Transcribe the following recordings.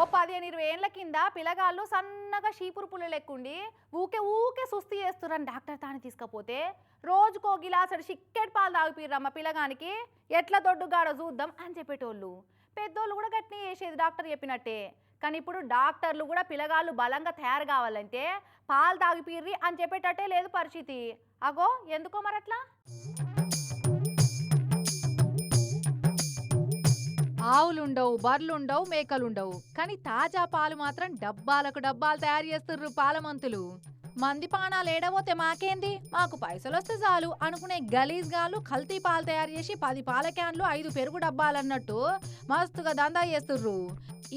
ఓ 15-20 ఏళ్ల కింద పిల్లగాళ్ళు సన్నగా షీపురు పుల్ల లెక్కుండి ఊకే ఊకే సుస్థి చేస్తురని డాక్టర్ తాని తీసుకపోతే రోజుకో గిలాసడు చిక్కెట్ పాలు తాగిపిర్రమ్మ పిల్లగానికి ఎట్లా దొడ్డుగాడో చూద్దాం అని చెప్పేటోళ్ళు. పెద్దోళ్ళు కూడా గట్టినే చేసేది డాక్టర్ చెప్పినట్టే. కానీ ఇప్పుడు డాక్టర్లు కూడా పిల్లగాళ్ళు బలంగా తయారు కావాలంటే పాలు తాగిపిర్రి అని చెప్పేటట్టే లేదు పరిస్థితి. అగో ఎందుకో మరట్లా. ఆవులుండవు, బర్లుండవు, మేకలుండవు, కానీ తాజా పాలు మాత్రం డబ్బాలకు డబ్బాలు తయారు చేస్తుర్రు పాలమంతులు. మంది పానాలు ఏడవోతే మాకేంది, మాకు పైసలొస్తే చాలు అనుకునే గలీజ్ గాళ్ళు కల్తీ పాలు తయారు చేసి 10 పాల క్యాన్లు 5 పెరుగు డబ్బాలన్నట్టు మస్తుగా దందా చేస్తుర్రు.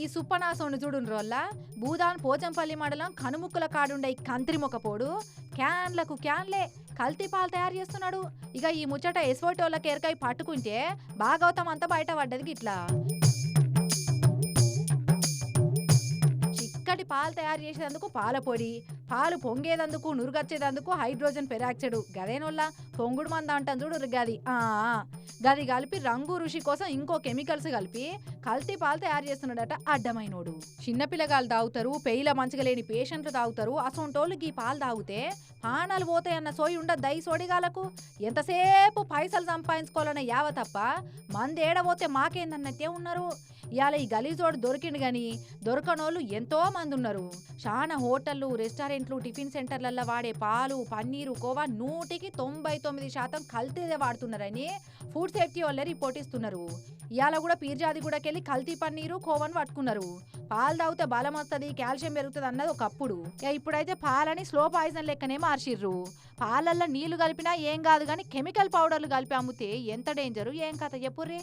ఈ సుప్పనాసోని చూడుండ్రోళ్ళ భూదాన్ పోచంపల్లి మండలం కనుముక్కుల కాడుండే కంత్రి మొకపోడు క్యాన్లకు క్యాన్లే కల్తీ పాలు తయారు చేస్తున్నాడు. ఇక ఈ ముచ్చట ఎస్వోటోళ్ళకి ఎరకై పట్టుకుంటే భాగవతం అంతా బయట పడ్డది గిట్లా. చిక్కటి పాలు తయారు చేసేందుకు పాల పొడి, పాలు పొంగేదందుకు నురుగచ్చేదందుకు హైడ్రోజన్ పెరాక్సైడ్, గదేనోళ్ళ పొంగుడు మంద అంటాను చూడు గది గది కలిపి రంగు రుషి కోసం ఇంకో కెమికల్స్ కలిపి కల్తీ పాలు తయారు చేస్తున్నాడట అడ్డమైనోడు. చిన్నపిల్లగాళ్ళు తాగుతారు, పెయిల మంచిగా లేని పేషెంట్లు తాగుతారు. అసొంటోళ్ళకి ఈ పాలు తాగితే పానాలు పోతాయన్న సోయి ఉండద్దు ఈ సోడిగాలకు. ఎంతసేపు పైసలు సంపాదించుకోవాలన్న యావ తప్ప మంది ఏడబోతే మాకేందన్నట్టే ఉన్నారు. ఇవాళ ఈ గలీజోడు దొరికిండు గాని దొరకనోళ్ళు ఎంతో మంది ఉన్నారు. చాలా హోటళ్ళు, రెస్టారెంట్లు, టిఫిన్ సెంటర్లలో వాడే పాలు, పన్నీరు, కోవా 99% కల్తీదే వాడుతున్నారని ఫుడ్ సేఫ్టీ వాళ్ళే రిపోర్ట్ ఇస్తున్నారు. ఇవాళ కూడా పీర్జాదిగూడకెళ్ళి కల్తీ పన్నీరు, కోవను పట్టుకున్నారు. పాలు తాగితే బలం వస్తుంది, కాల్షియం పెరుగుతుంది అన్నది ఒకప్పుడు. ఇప్పుడైతే పాలని స్లో పాయిజన్ లెక్కనే మార్చిర్రు. పాలల్లో నీళ్లు కలిపినా ఏం కాదు కానీ కెమికల్ పౌడర్లు కలిపి అమ్మితే ఎంత డేంజరు ఏం కథ చెప్పుర్రే.